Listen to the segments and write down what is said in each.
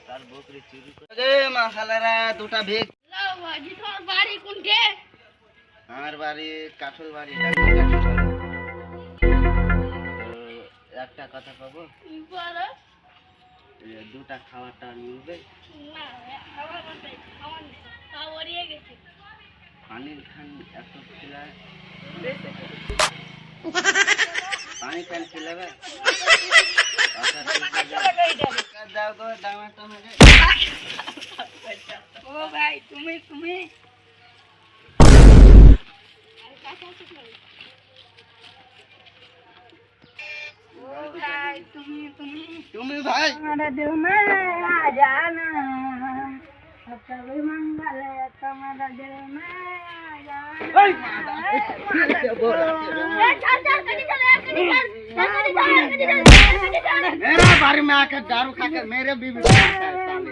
তার বকরি চুরি করে মা খালারা দুটা ভিক। আমার বাড়ি কাঠল বাড়ি। একটা কথা পাবো, দুটা খাওয়াটা মিলবে। পানির খান এত খিলায়, পানি খান খিলাবে দাও গো দামাটা মেরে। ও ভাই তুমি তুমি তুমি ভাই हमारा दिल में आ जाना, कभी मंगल तुम्हारा दिल में आ जाना। मेरा बारी में आकर दारू खाकर मेरे बीवी को मारता है साले।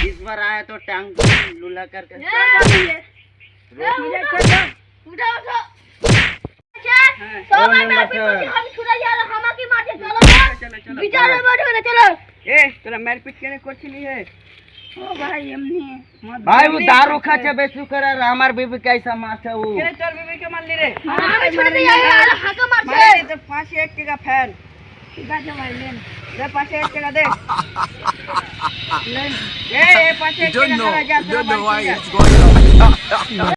इस बार आया तो टांग लूला करके भाई वो दारू खाचे बेचू कर हमार बीबी कैसा मारते वो चल बीबी के मार ली रे तो 501 का फैन ठीक है भाई ले दे 501 का दे ले ए 501 का